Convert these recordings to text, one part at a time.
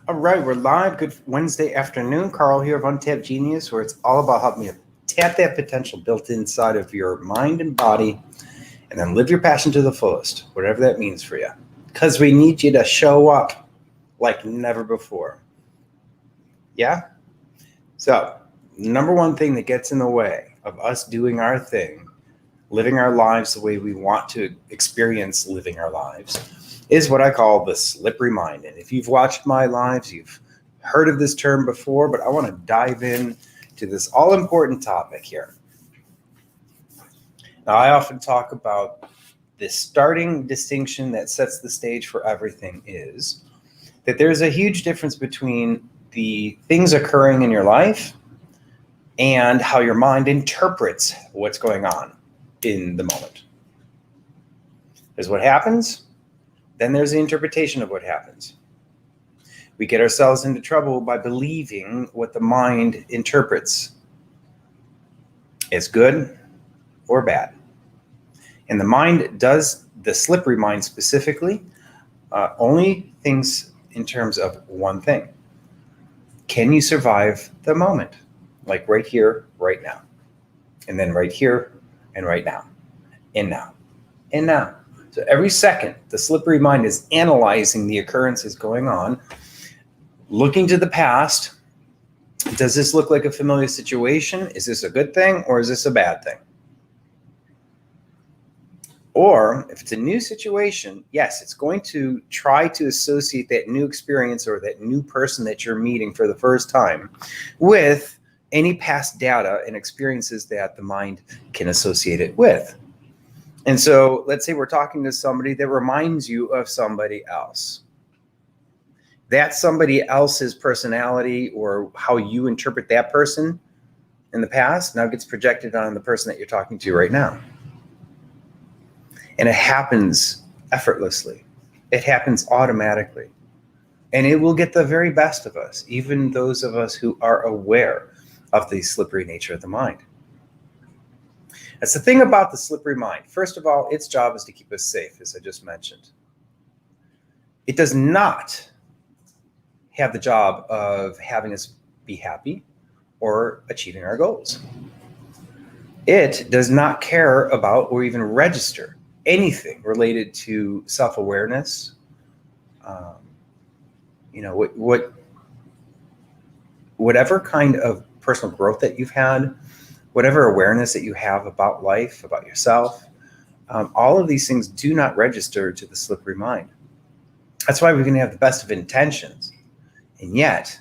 All right, we're live. Good Wednesday afternoon. Carl here of Untapped Genius, where it's all about helping you tap that potential built inside of your mind and body and then live your passion to the fullest, whatever that means for you. Because we need you to show up like never before. Yeah? So, number one thing that gets in the way of us doing our thing, living our lives the way we want to experience living our lives, is what I call the slippery mind. And if you've watched my lives, you've heard of this term before, but I want to dive in to this all-important topic here. Now, I often talk about this starting distinction that sets the stage for everything is that there's a huge difference between the things occurring in your life and how your mind interprets what's going on in the moment. There's what happens, then there's the interpretation of what happens. We get ourselves into trouble by believing what the mind interprets as good or bad. And the mind does, the slippery mind specifically, only thinks in terms of one thing. Can you survive the moment? Like right here, right now. And then right here, and right now. And now. And now. So every second, the slippery mind is analyzing the occurrences going on, looking to the past. Does this look like a familiar situation? Is this a good thing or is this a bad thing? Or if it's a new situation, yes, it's going to try to associate that new experience or that new person that you're meeting for the first time with any past data and experiences that the mind can associate it with. And so let's say we're talking to somebody that reminds you of somebody else. That somebody else's personality or how you interpret that person in the past now gets projected on the person that you're talking to right now. And it happens effortlessly. It happens automatically. And it will get the very best of us, even those of us who are aware of the slippery nature of the mind. That's the thing about the slippery mind. First of all, its job is to keep us safe, as I just mentioned. It does not have the job of having us be happy or achieving our goals. It does not care about or even register anything related to self-awareness, whatever kind of personal growth that you've had, whatever awareness that you have about life, about yourself, all of these things do not register to the slippery mind. That's why we can have the best of intentions. And yet,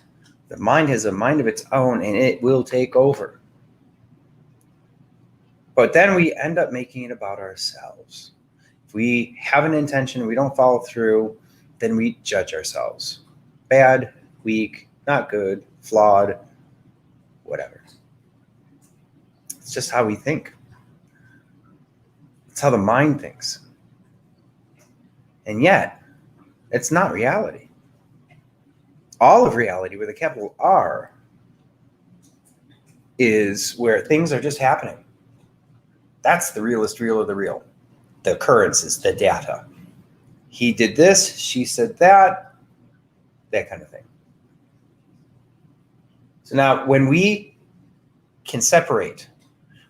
the mind has a mind of its own and it will take over. But then we end up making it about ourselves. If we have an intention, we don't follow through, then we judge ourselves. Bad, weak, not good, flawed, whatever. It's just how we think. It's how the mind thinks. And yet, it's not reality. All of reality with a capital R is where things are just happening. That's the realest real of the real. The occurrences, the data. He did this, she said that kind of thing. So now when we can separate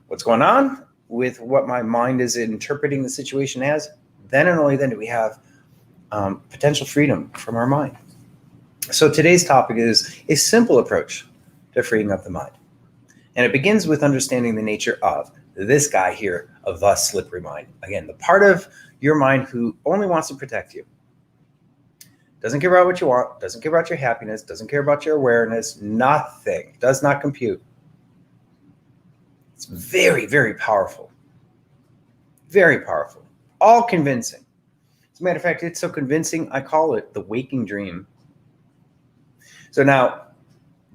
what's going on with what my mind is interpreting the situation as, then and only then do we have potential freedom from our mind. So today's topic is a simple approach to freeing up the mind. And it begins with understanding the nature of this guy here, of the slippery mind. Again, the part of your mind who only wants to protect you. Doesn't care about what you want, doesn't care about your happiness, doesn't care about your awareness, nothing, does not compute. It's very, very powerful. Very powerful. All convincing. As a matter of fact, it's so convincing, I call it the waking dream. So now,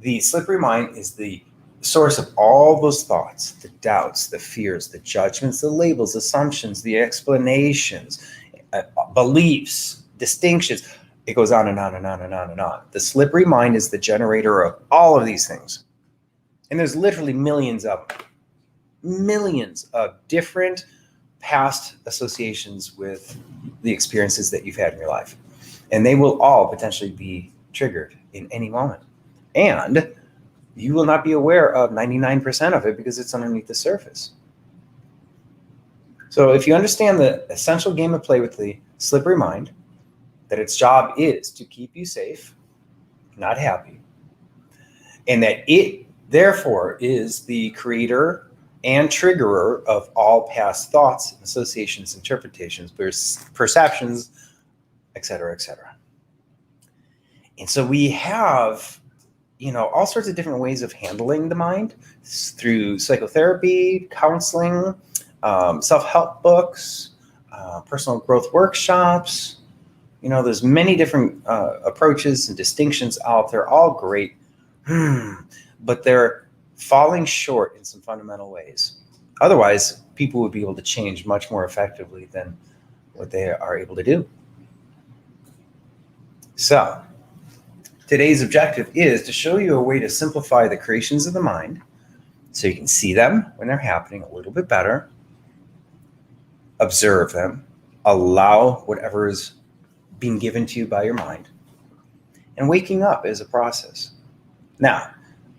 the slippery mind is the source of all those thoughts, the doubts, the fears, the judgments, the labels, assumptions, the explanations, beliefs, distinctions. It goes on and on and on and on and on. The slippery mind is the generator of all of these things. And there's literally millions of them. Millions of different past associations with the experiences that you've had in your life. And they will all potentially be triggered in any moment. And you will not be aware of 99% of it because it's underneath the surface. So if you understand the essential game of play with the slippery mind, that its job is to keep you safe, not happy, and that it therefore is the creator and triggerer of all past thoughts, associations, interpretations, perceptions, etc., etc. And so we have, all sorts of different ways of handling the mind through psychotherapy, counseling, self-help books, personal growth workshops. There's many different approaches and distinctions out there, all great, but they're falling short in some fundamental ways. Otherwise, people would be able to change much more effectively than what they are able to do. So, today's objective is to show you a way to simplify the creations of the mind so you can see them when they're happening a little bit better, observe them, allow whatever is being given to you by your mind, and waking up is a process. Now,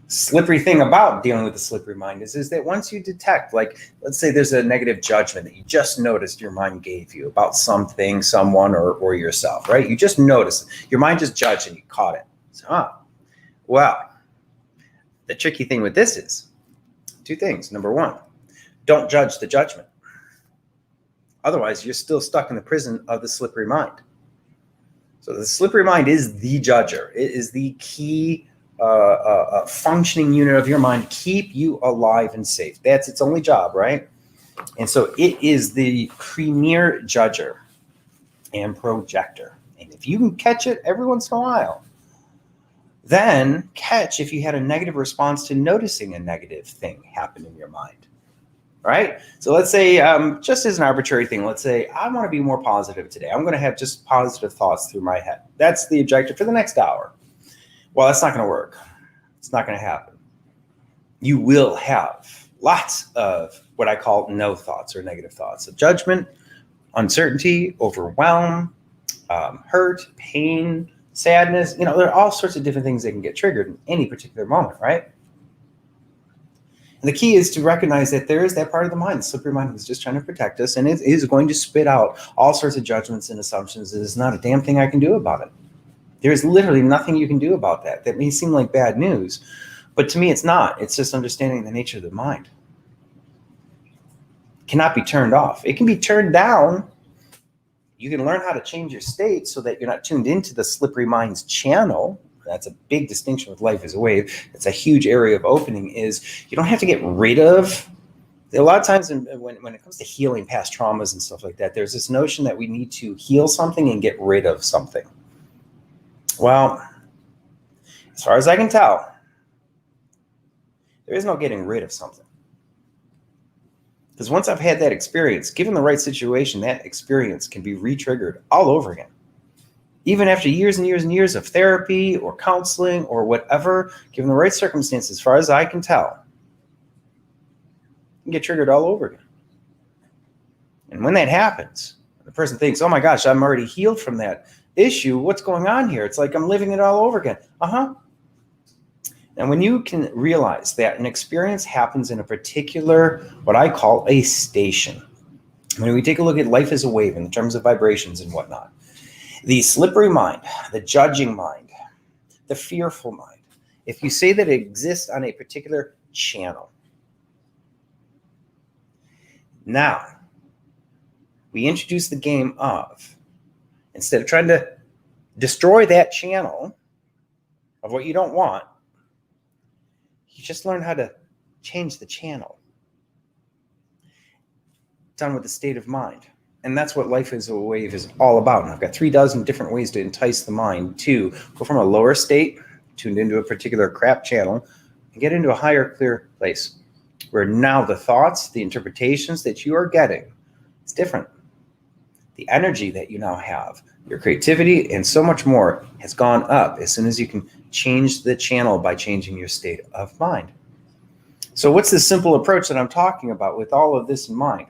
slippery thing about dealing with the slippery mind is that once you detect, like, let's say there's a negative judgment that you just noticed your mind gave you about something, someone, or yourself, right? You just noticed, your mind just judged and you caught it. So, well, the tricky thing with this is two things. Number one, don't judge the judgment. Otherwise, you're still stuck in the prison of the slippery mind. So the slippery mind is the judger. It is the key functioning unit of your mind to keep you alive and safe. That's its only job, right? And so it is the premier judger and projector. And if you can catch it every once in a while, then catch if you had a negative response to noticing a negative thing happen in your mind. Right? So let's say, just as an arbitrary thing, let's say I want to be more positive today. I'm going to have just positive thoughts through my head. That's the objective for the next hour. Well, that's not going to work. It's not going to happen. You will have lots of what I call no thoughts or negative thoughts of judgment, uncertainty, overwhelm, hurt, pain, sadness. There are all sorts of different things that can get triggered in any particular moment, right? And the key is to recognize that there is that part of the mind, the slippery mind, that's just trying to protect us, and it is going to spit out all sorts of judgments and assumptions. There's not a damn thing I can do about it. There's literally nothing you can do about that. That may seem like bad news, but to me it's not. It's just understanding the nature of the mind. It cannot be turned off. It can be turned down. You can learn how to change your state so that you're not tuned into the slippery mind's channel. That's a big distinction with life as a wave. It's a huge area of opening is you don't have to get rid of. A lot of times when it comes to healing past traumas and stuff like that, there's this notion that we need to heal something and get rid of something. Well, as far as I can tell, there is no getting rid of something. Because once I've had that experience, given the right situation, that experience can be re-triggered all over again. Even after years and years and years of therapy or counseling or whatever, given the right circumstances, as far as I can tell, you can get triggered all over again. And when that happens, the person thinks, oh my gosh, I'm already healed from that issue. What's going on here? It's like I'm living it all over again. And when you can realize that an experience happens in a particular, what I call a station, when we take a look at life as a wave in terms of vibrations and whatnot, the slippery mind, the judging mind, the fearful mind, if you say that it exists on a particular channel, now we introduce the game of, instead of trying to destroy that channel of what you don't want, you just learn how to change the channel. Done with the state of mind. And that's what life as a wave is all about. And I've got 36 different ways to entice the mind to go from a lower state, tuned into a particular crap channel, and get into a higher, clear place where now the thoughts, the interpretations that you are getting, it's different. The energy that you now have, your creativity, and so much more has gone up as soon as you can change the channel by changing your state of mind. So what's the simple approach that I'm talking about with all of this in mind?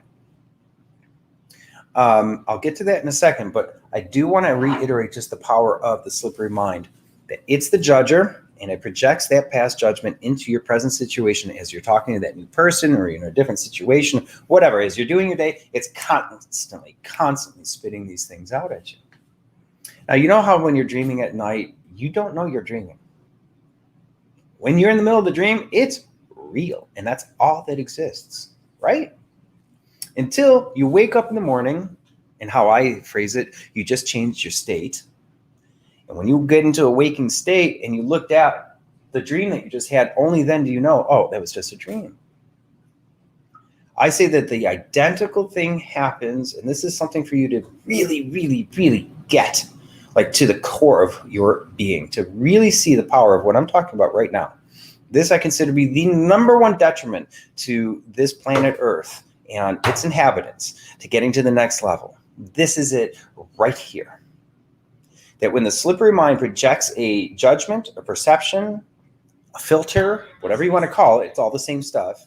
I'll get to that in a second, but I do want to reiterate just the power of the slippery mind, that it's the judger, and it projects that past judgment into your present situation as you're talking to that new person or in a different situation, whatever. As you're doing your day, it's constantly spitting these things out at you. Now, you know how when you're dreaming at night, you don't know you're dreaming. When you're in the middle of the dream, it's real, and that's all that exists, right? Until you wake up in the morning, and how I phrase it, you just changed your state. And when you get into a waking state and you looked at the dream that you just had, only then do you know, oh, that was just a dream. I say that the identical thing happens, and this is something for you to really, really, really get, like to the core of your being, to really see the power of what I'm talking about right now. This I consider to be the number one detriment to this planet Earth and its inhabitants to getting to the next level. This is it right here. That when the slippery mind projects a judgment, a perception, a filter, whatever you want to call it, it's all the same stuff.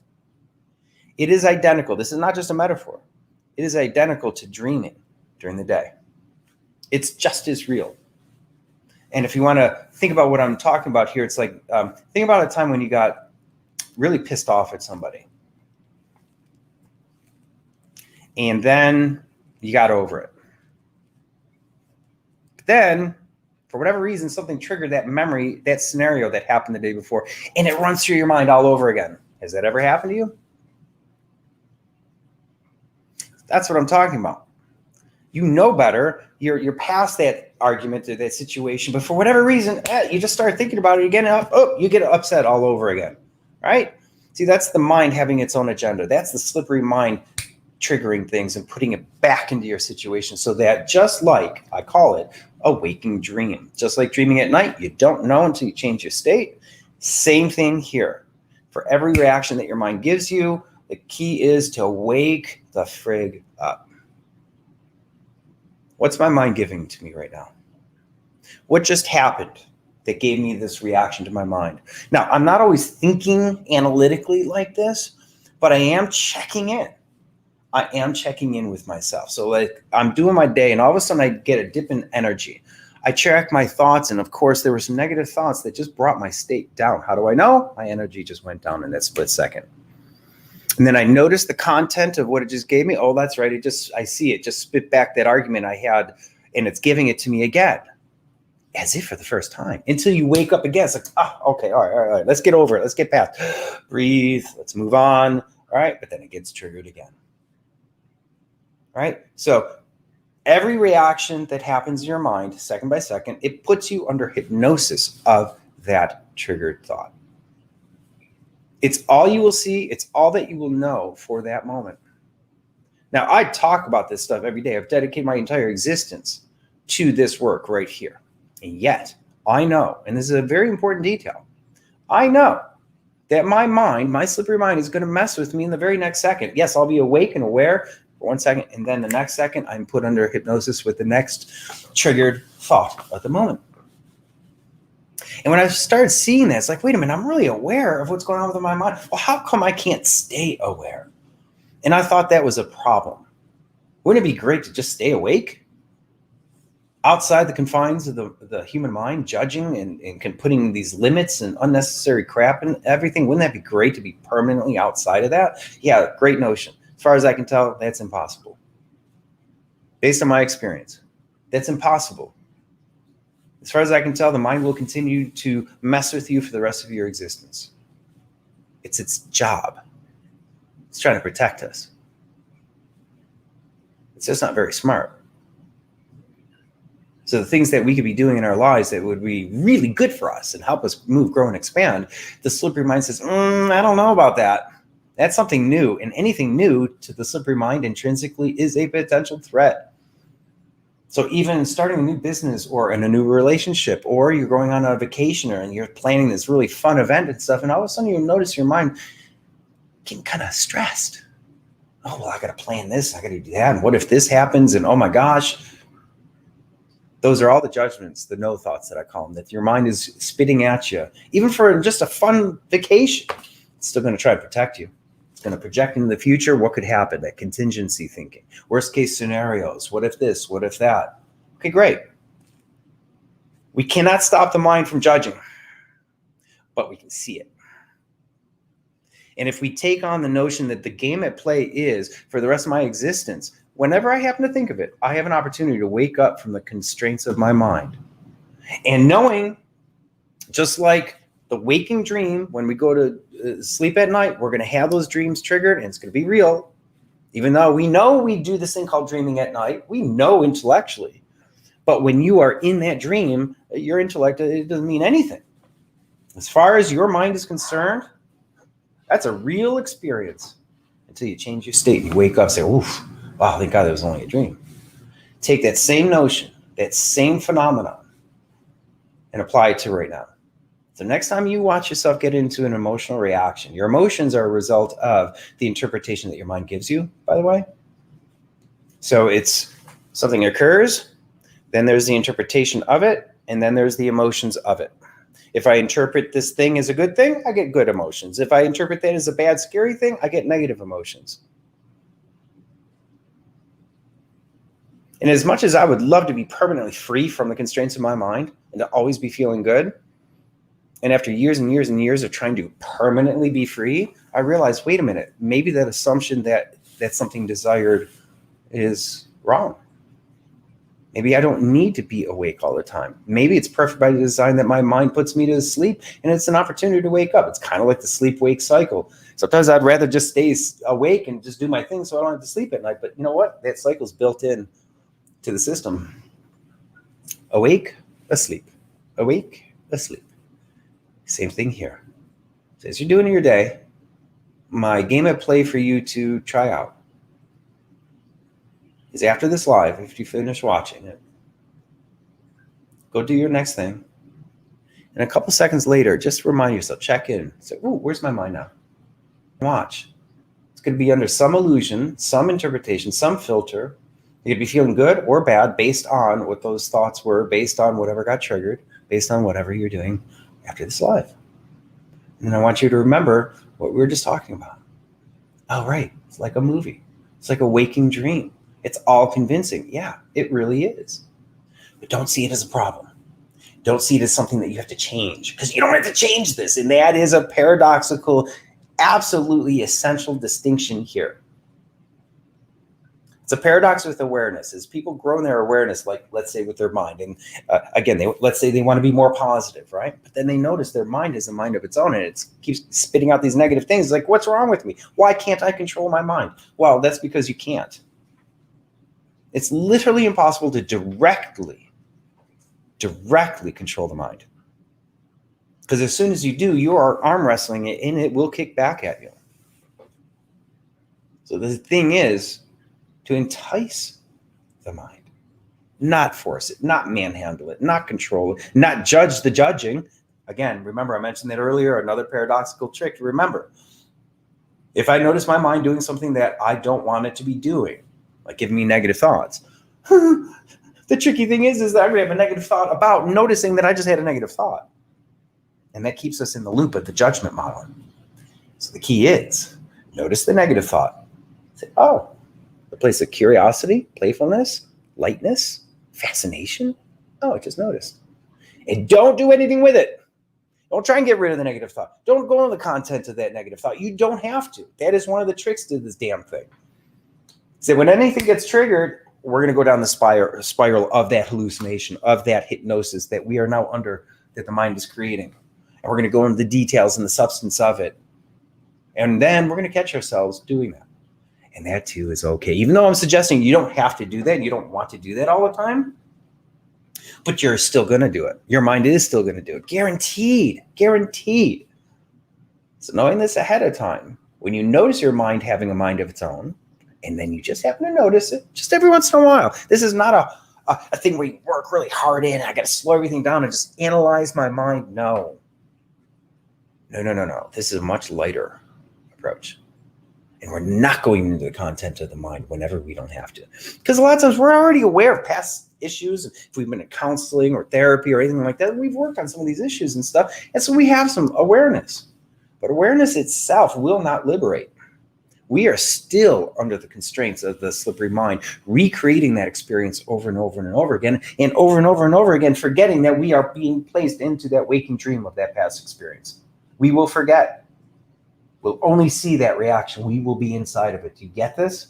It is identical. This is not just a metaphor. It is identical to dreaming during the day. It's just as real. And if you want to think about what I'm talking about here, it's like, think about a time when you got really pissed off at somebody. And then you got over it. But then, for whatever reason, something triggered that memory, that scenario that happened the day before, and it runs through your mind all over again. Has that ever happened to you? That's what I'm talking about. You know better. You're past that argument or that situation, but for whatever reason, you just start thinking about it again. You get upset all over again, right? See, that's the mind having its own agenda. That's the slippery mind triggering things and putting it back into your situation, so that just like I call it a waking dream, just like dreaming at night, you don't know until you change your state. Same thing here. For every reaction that your mind gives you, the key is to wake the frig up. What's my mind giving to me right now? What just happened that gave me this reaction to my mind? Now, I'm not always thinking analytically like this, but I am checking in. I am checking in with myself. So like I'm doing my day and all of a sudden I get a dip in energy. I check my thoughts, and of course there were some negative thoughts that just brought my state down. How do I know? My energy just went down in that split second. And then I noticed the content of what it just gave me. Oh, that's right. I see it just spit back that argument I had, and it's giving it to me again, as if for the first time, until you wake up again. It's like, okay, all right. Let's get over it. Let's get past. Breathe. Let's move on. All right. But then it gets triggered again. Right? So every reaction that happens in your mind, second by second, it puts you under hypnosis of that triggered thought. It's all you will see. It's all that you will know for that moment. Now, I talk about this stuff every day. I've dedicated my entire existence to this work right here. And yet, I know, and this is a very important detail, I know that my mind, my slippery mind, is going to mess with me in the very next second. Yes, I'll be awake and aware for 1 second, and then the next second, I'm put under hypnosis with the next triggered thought at the moment. And when I started seeing that, it's like, wait a minute, I'm really aware of what's going on with my mind. Well, how come I can't stay aware? And I thought that was a problem. Wouldn't it be great to just stay awake? Outside the confines of the human mind, judging and putting these limits and unnecessary crap and everything. Wouldn't that be great to be permanently outside of that? Yeah, great notion. As far as I can tell, that's impossible. Based on my experience, that's impossible. As far as I can tell, the mind will continue to mess with you for the rest of your existence. It's its job. It's trying to protect us. It's just not very smart. So the things that we could be doing in our lives that would be really good for us and help us move, grow, and expand, the slippery mind says, I don't know about that. That's something new. And anything new to the slippery mind intrinsically is a potential threat. So even starting a new business or in a new relationship, or you're going on a vacation and you're planning this really fun event and stuff, and all of a sudden you notice your mind getting kind of stressed. Oh, well, I got to plan this. I got to do that. And what if this happens? And oh my gosh. Those are all the judgments, the no thoughts that I call them, that your mind is spitting at you. Even for just a fun vacation, it's still going to try to protect you. It's going to project into the future what could happen, that contingency thinking. Worst case scenarios. What if this? What if that? Okay, great. We cannot stop the mind from judging, but we can see it. And if we take on the notion that the game at play is, for the rest of my existence, whenever I happen to think of it, I have an opportunity to wake up from the constraints of my mind. And knowing, just like the waking dream, when we go to sleep at night, we're going to have those dreams triggered and it's going to be real. Even though we know we do this thing called dreaming at night, we know intellectually. But when you are in that dream, your intellect, it doesn't mean anything. As far as your mind is concerned, that's a real experience until you change your state and you wake up and say, oof, wow, thank God that was only a dream. Take that same notion, that same phenomenon, and apply it to right now. So next time you watch yourself get into an emotional reaction, your emotions are a result of the interpretation that your mind gives you, by the way. So it's something occurs, then there's the interpretation of it, and then there's the emotions of it. If I interpret this thing as a good thing, I get good emotions. If I interpret that as a bad, scary thing, I get negative emotions. And as much as I would love to be permanently free from the constraints of my mind and to always be feeling good, and after years and years and years of trying to permanently be free, I realized, wait a minute, maybe that assumption that that's something desired is wrong. Maybe I don't need to be awake all the time. Maybe it's perfect by design that my mind puts me to sleep and it's an opportunity to wake up. It's kind of like the sleep-wake cycle. Sometimes I'd rather just stay awake and just do my thing so I don't have to sleep at night. But you know what? That cycle's built in to the system. Awake, asleep. Awake, asleep. Same thing here. So as you're doing in your day, my game at play for you to try out is after this live, if you finish watching it, go do your next thing. And a couple seconds later, just remind yourself, check in. Say, ooh, where's my mind now? Watch. It's going to be under some illusion, some interpretation, some filter. You could be feeling good or bad based on what those thoughts were, based on whatever got triggered, based on whatever you're doing after this live. And then I want you to remember what we were just talking about. Oh, right. It's like a movie. It's like a waking dream. It's all convincing. Yeah, it really is. But don't see it as a problem. Don't see it as something that you have to change, because you don't have to change this. And that is a paradoxical, absolutely essential distinction here. It's a paradox with awareness. As people grow in their awareness, like let's say with their mind, and again, let's say they want to be more positive, right? But then they notice their mind is a mind of its own, and it keeps spitting out these negative things. Like, what's wrong with me? Why can't I control my mind? Well, that's because you can't. It's literally impossible to directly control the mind. Because as soon as you do, you are arm wrestling it and it will kick back at you. So the thing is to entice the mind, not force it, not manhandle it, not control it, not judge the judging. Again, remember I mentioned that earlier, another paradoxical trick to remember. If I notice my mind doing something that I don't want it to be doing, like giving me negative thoughts. The tricky thing is that I have a negative thought about noticing that I just had a negative thought. And that keeps us in the loop of the judgment model. So the key is, notice the negative thought. Say, oh, the place of curiosity, playfulness, lightness, fascination. Oh, I just noticed. And don't do anything with it. Don't try and get rid of the negative thought. Don't go into the content of that negative thought. You don't have to. That is one of the tricks to this damn thing. So when anything gets triggered, we're going to go down the spiral of that hallucination, of that hypnosis that we are now under, that the mind is creating. And we're going to go into the details and the substance of it. And then we're going to catch ourselves doing that. And that too is okay. Even though I'm suggesting you don't have to do that, and you don't want to do that all the time, but you're still going to do it. Your mind is still going to do it. Guaranteed. Guaranteed. So knowing this ahead of time, when you notice your mind having a mind of its own, and then you just happen to notice it just every once in a while. This is not a thing where you work really hard in. I got to slow everything down and just analyze my mind. No. This is a much lighter approach. And we're not going into the content of the mind whenever we don't have to. Because a lot of times we're already aware of past issues. If we've been in counseling or therapy or anything like that, we've worked on some of these issues and stuff. And so we have some awareness. But awareness itself will not liberate. we are still under the constraints of the slippery mind, recreating that experience over and over and over again, and over and over and over again, forgetting that we are being placed into that waking dream of that past experience. We will forget. We'll only see that reaction. We will be inside of it. Do you get this?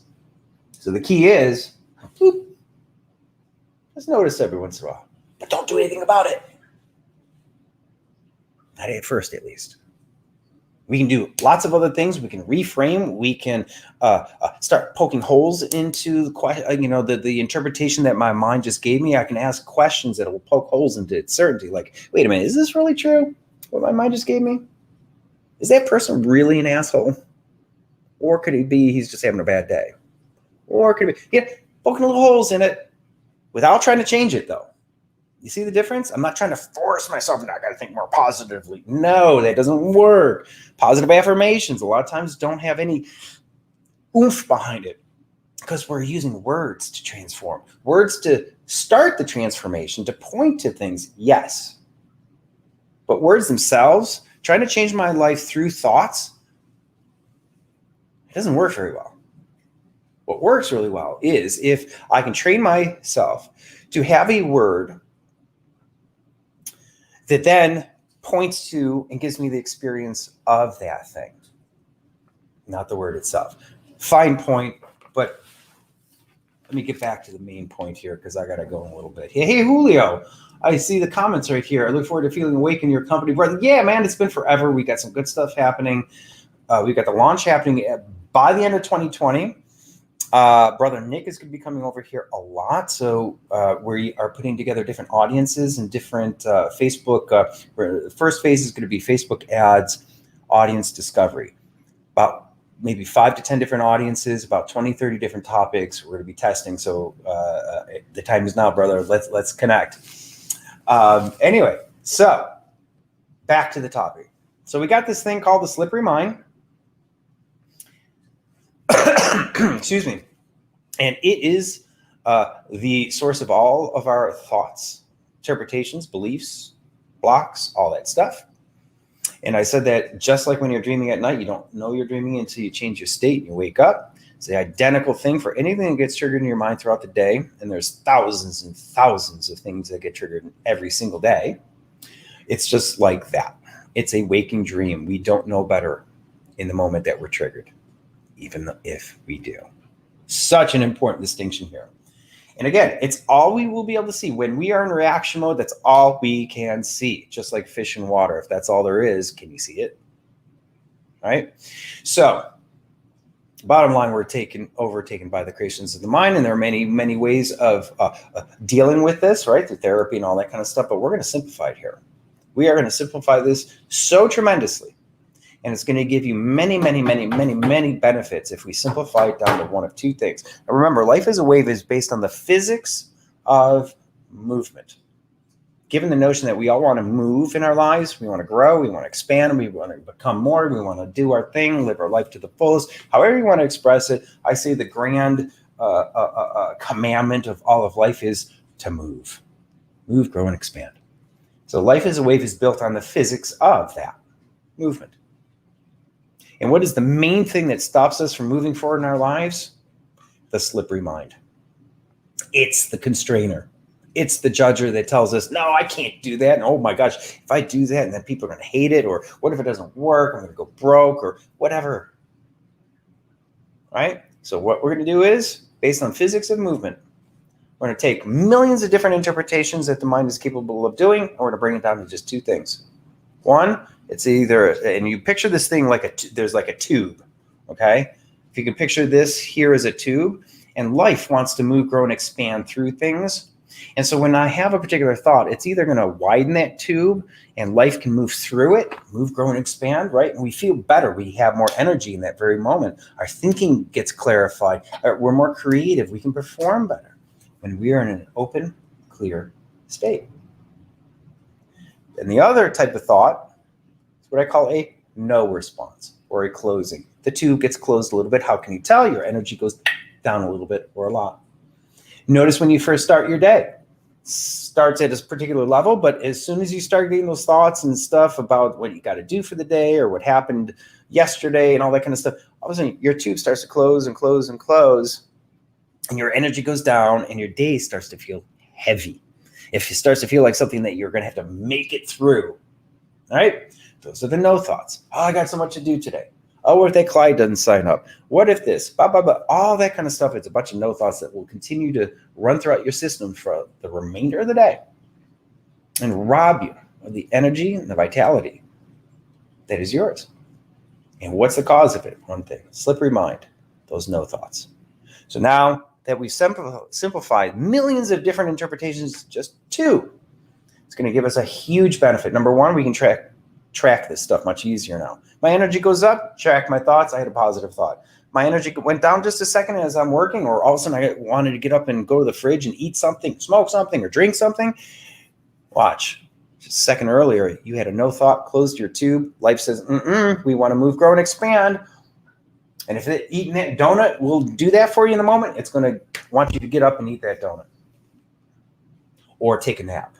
So the key is, just notice every once in a while, but don't do anything about it. Not at first, at least. We can do lots of other things. We can reframe. We can start poking holes into the interpretation that my mind just gave me. I can ask questions that will poke holes into its certainty. Like, wait a minute, is this really true? What my mind just gave me? Is that person really an asshole? Or could it be he's just having a bad day? Or could it be, poking little holes in it without trying to change it, though. You see the difference? I'm not trying to force myself, I got to think more positively. No, that doesn't work. Positive affirmations a lot of times don't have any oomph behind it because we're using words to transform. Words to start the transformation, to point to things, yes. But words themselves, trying to change my life through thoughts, it doesn't work very well. What works really well is if I can train myself to have a word that then points to and gives me the experience of that thing, not the word itself. Fine point, but let me get back to the main point here because I got to go in a little bit. Hey, Julio, I see the comments right here. I look forward to feeling awake in your company, brother. Yeah, man, it's been forever. We got some good stuff happening. We've got the launch happening by the end of 2020. Brother Nick is going to be coming over here a lot. So we are putting together different audiences and different Facebook. The first phase is going to be Facebook ads, audience discovery. About maybe 5 to 10 different audiences, about 20, 30 different topics we're going to be testing. So the time is now, brother. Let's connect. Anyway, so back to the topic. So we got this thing called the slippery mind. Excuse me. And it is the source of all of our thoughts, interpretations, beliefs, blocks, all that stuff. And I said that just like when you're dreaming at night, you don't know you're dreaming until you change your state and you wake up. It's the identical thing for anything that gets triggered in your mind throughout the day. And there's thousands and thousands of things that get triggered every single day. It's just like that. It's a waking dream. We don't know better in the moment that we're triggered, even if we do. Such an important distinction here. And again, it's all we will be able to see. When we are in reaction mode, that's all we can see. Just like fish in water. If that's all there is, can you see it? Right? So, bottom line, we're overtaken by the creations of the mind. And there are many, many ways of dealing with this, right? Through therapy and all that kind of stuff. But we're going to simplify it here. We are going to simplify this so tremendously. And it's going to give you many, many, many, many, many benefits if we simplify it down to one of two things. And remember, life as a wave is based on the physics of movement. Given the notion that we all want to move in our lives, we want to grow, we want to expand, we want to become more, we want to do our thing, live our life to the fullest, however you want to express it, I say the grand commandment of all of life is to move. Move, grow, and expand. So life as a wave is built on the physics of that movement. And what is the main thing that stops us from moving forward in our lives? The slippery mind. It's the constrainer. It's the judger that tells us, no, I can't do that. And oh my gosh, if I do that, and then people are going to hate it. Or what if it doesn't work? I'm going to go broke or whatever. Right? So what we're going to do is, based on physics of movement, we're going to take millions of different interpretations that the mind is capable of doing, and we're going to bring it down to just two things. One, it's either, and you picture this thing like there's like a tube, okay? If you can picture this here as a tube, and life wants to move, grow, and expand through things. And so when I have a particular thought, it's either going to widen that tube and life can move through it, move, grow, and expand, right? And we feel better. We have more energy in that very moment. Our thinking gets clarified. We're more creative. We can perform better when we are in an open, clear state. And the other type of thought is what I call a no response or a closing. The tube gets closed a little bit. How can you tell? Your energy goes down a little bit or a lot. Notice when you first start your day, it starts at a particular level, but as soon as you start getting those thoughts and stuff about what you got to do for the day or what happened yesterday and all that kind of stuff, all of a sudden your tube starts to close and close and close, and your energy goes down and your day starts to feel heavy. If it starts to feel like something that you're going to have to make it through, all right? Those are the no thoughts. Oh, I got so much to do today. Oh, what if that client doesn't sign up? What if this? Blah, blah, blah. All that kind of stuff. It's a bunch of no thoughts that will continue to run throughout your system for the remainder of the day and rob you of the energy and the vitality that is yours. And what's the cause of it? One thing, slippery mind, those no thoughts. So now that we've simplified millions of different interpretations, just two, it's going to give us a huge benefit. Number one, we can track this stuff much easier now. My energy goes up, track my thoughts. I had a positive thought. My energy went down just a second as I'm working, or all of a sudden I wanted to get up and go to the fridge and eat something, smoke something, or drink something. Watch. Just a second earlier, you had a no thought, closed your tube. Life says, we want to move, grow, and expand. And if eating that donut will do that for you in the moment, it's going to want you to get up and eat that donut. Or take a nap.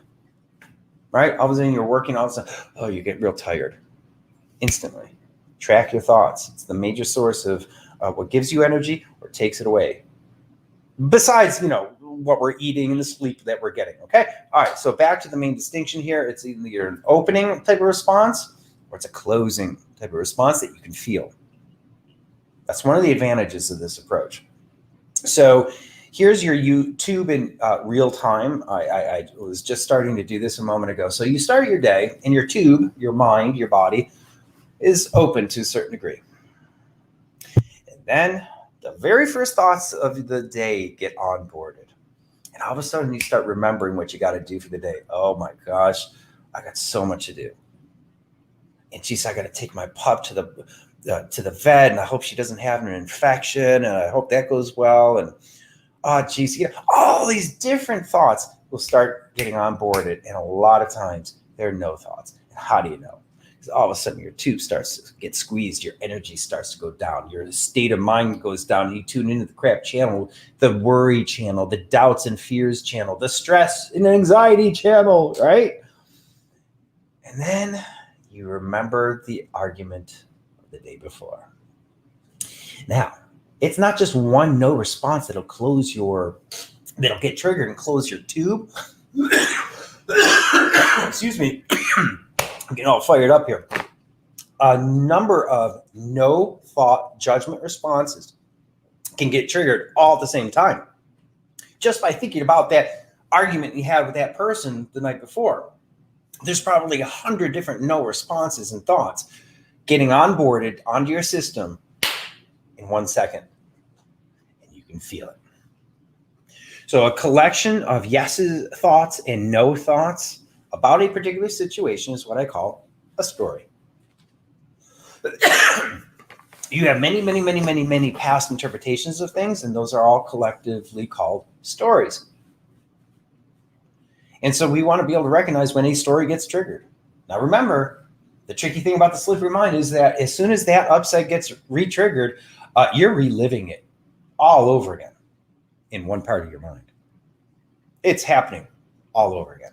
Right? All of a sudden you're working, all of a sudden, you get real tired. Instantly. Track your thoughts. It's the major source of what gives you energy or takes it away. Besides, what we're eating and the sleep that we're getting. Okay? All right. So back to the main distinction here. It's either an opening type of response or it's a closing type of response that you can feel. That's one of the advantages of this approach. So here's your YouTube in real time. I was just starting to do this a moment ago. So you start your day and your tube, your mind, your body is open to a certain degree. And then the very first thoughts of the day get onboarded. And all of a sudden you start remembering what you got to do for the day. Oh my gosh, I got so much to do. And geez, I got to take my pup to the vet, and I hope she doesn't have an infection, and I hope that goes well. And oh geez, all these different thoughts will start getting onboarded. And a lot of times there are no thoughts. And how do you know? Because all of a sudden your tube starts to get squeezed, your energy starts to go down, your state of mind goes down, you tune into the crap channel, the worry channel, the doubts and fears channel, the stress and anxiety channel, right? And then you remember the argument of the day before. Now, it's not just one no response that'll get triggered and close your tube. Excuse me. I'm getting all fired up here. A number of no thought judgment responses can get triggered all at the same time. Just by thinking about that argument you had with that person the night before. There's probably 100 different no responses and thoughts getting onboarded onto your system in 1 second. And you can feel it. So a collection of yeses thoughts and no thoughts about a particular situation is what I call a story. You have many past interpretations of things, and those are all collectively called stories. And so we want to be able to recognize when a story gets triggered. Now remember, the tricky thing about the slippery mind is that as soon as that upset gets re-triggered, you're reliving it all over again in one part of your mind. It's happening all over again,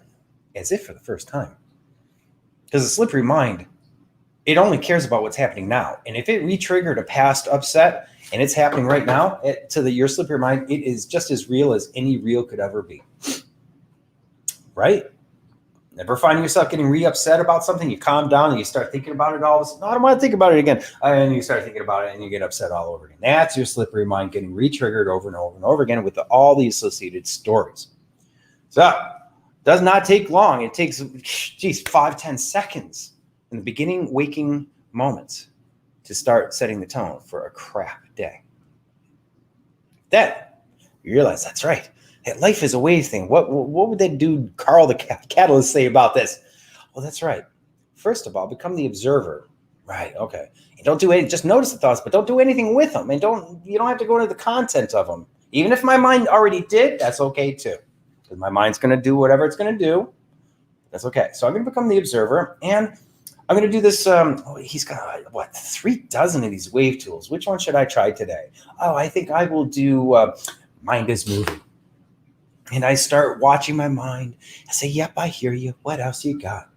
as if for the first time. Because the slippery mind, it only cares about what's happening now. And if it re-triggered a past upset and it's happening right now, your slippery mind, it is just as real as any real could ever be. Right? Never finding yourself getting re-upset about something, you calm down and you start thinking about it all of a sudden. No, I don't want to think about it again. And you start thinking about it and you get upset all over again. That's your slippery mind getting re-triggered over and over and over again with all the associated stories. So, does not take long. It takes, 5-10 seconds in the beginning waking moments to start setting the tone for a crap day. Then you realize that's right. That life is a wave thing. What would that dude Carl the Catalyst say about this? Well, that's right. First of all, become the observer. Right. Okay. And don't do anything. Just notice the thoughts, but don't do anything with them. And you don't have to go into the content of them. Even if my mind already did, that's okay too. Because my mind's going to do whatever it's going to do. That's okay. So I'm going to become the observer, and I'm going to do this. He's got 3 dozen of these wave tools. Which one should I try today? Oh, I think I will do Mind is Moving. And I start watching my mind. I say, yep, I hear you. What else you got?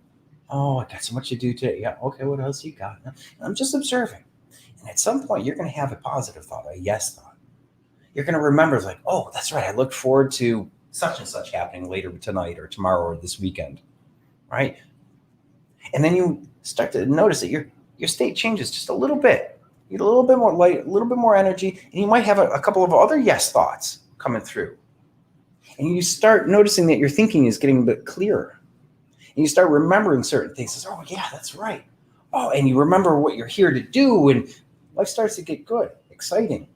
Oh, I got so much to do today. Yeah, okay, what else you got? And I'm just observing. And at some point, you're going to have a positive thought, a yes thought. You're going to remember, it's like, oh, that's right. I look forward to such and such happening later tonight or tomorrow or this weekend, right? And then you start to notice that your state changes just a little bit. You get a little bit more light, a little bit more energy, and you might have a couple of other yes thoughts coming through. And you start noticing that your thinking is getting a bit clearer. And you start remembering certain things. Oh, yeah, that's right. Oh, and you remember what you're here to do, and life starts to get good, exciting,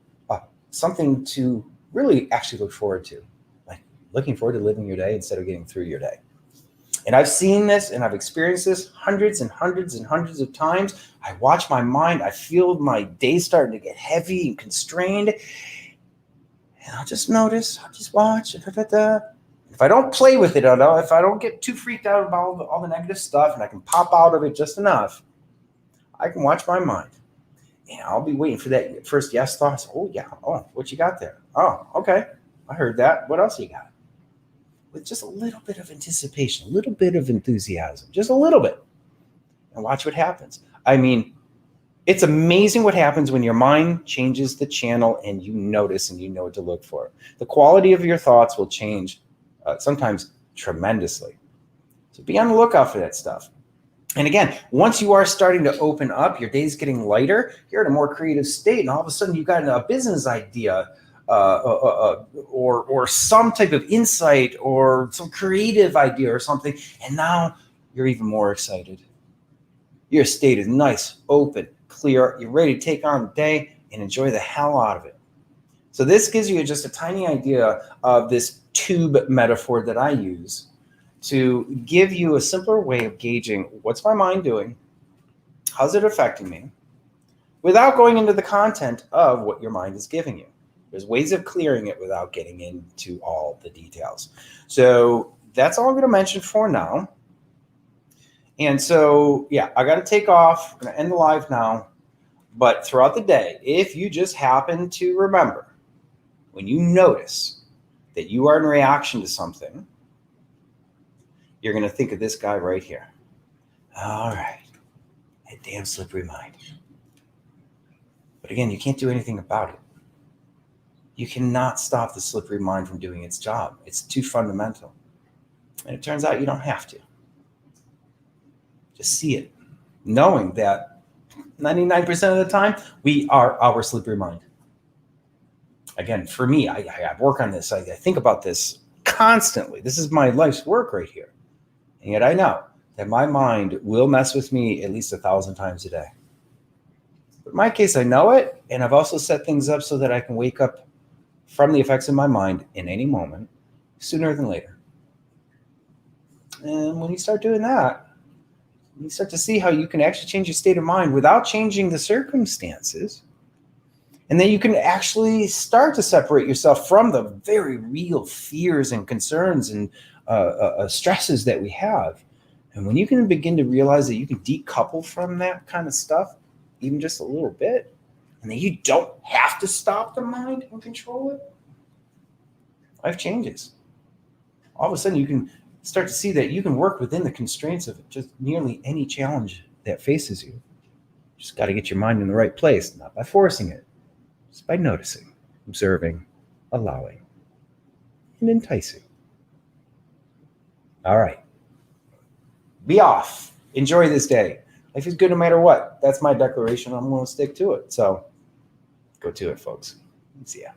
something to really actually look forward to, like looking forward to living your day instead of getting through your day. And I've seen this and I've experienced this hundreds and hundreds and hundreds of times. I watch my mind. I feel my day starting to get heavy and constrained. And I'll just notice, I'll just watch. If I don't play with it, if I don't get too freaked out about all the negative stuff and I can pop out of it just enough, I can watch my mind. And I'll be waiting for that first yes thought. Oh, yeah. Oh, what you got there? Oh, okay. I heard that. What else you got? With just a little bit of anticipation, a little bit of enthusiasm, just a little bit. And watch what happens. I mean, it's amazing what happens when your mind changes the channel and you notice and you know what to look for. The quality of your thoughts will change sometimes tremendously. So be on the lookout for that stuff. And again, once you are starting to open up, your day's getting lighter, you're in a more creative state, and all of a sudden you've got a business idea or some type of insight or some creative idea or something, and now you're even more excited. Your state is nice, open, clear. You're ready to take on the day and enjoy the hell out of it. So this gives you just a tiny idea of this tube metaphor that I use to give you a simpler way of gauging what's my mind doing, how's it affecting me, without going into the content of what your mind is giving you. There's ways of clearing it without getting into all the details. So that's all I'm going to mention for now. And so, yeah, I got to take off. I'm going to end the live now. But throughout the day, if you just happen to remember, when you notice that you are in reaction to something, you're going to think of this guy right here. All right. That damn slippery mind. But again, you can't do anything about it. You cannot stop the slippery mind from doing its job. It's too fundamental. And it turns out you don't have to. Just see it, knowing that 99% of the time, we are our slippery mind. Again, for me, I work on this. I think about this constantly. This is my life's work right here. And yet I know that my mind will mess with me at least 1,000 times a day. But in my case, I know it, and I've also set things up so that I can wake up from the effects of my mind in any moment, sooner than later. And when you start doing that, you start to see how you can actually change your state of mind without changing the circumstances. And then you can actually start to separate yourself from the very real fears and concerns and stresses that we have. And when you can begin to realize that you can decouple from that kind of stuff, even just a little bit, and that you don't have to stop the mind and control it, life changes. All of a sudden you can start to see that you can work within the constraints of just nearly any challenge that faces you. Just got to get your mind in the right place, not by forcing it, just by noticing, observing, allowing, and enticing. All right. Be off. Enjoy this day. Life is good no matter what. That's my declaration. I'm going to stick to it. So go to it, folks. See ya.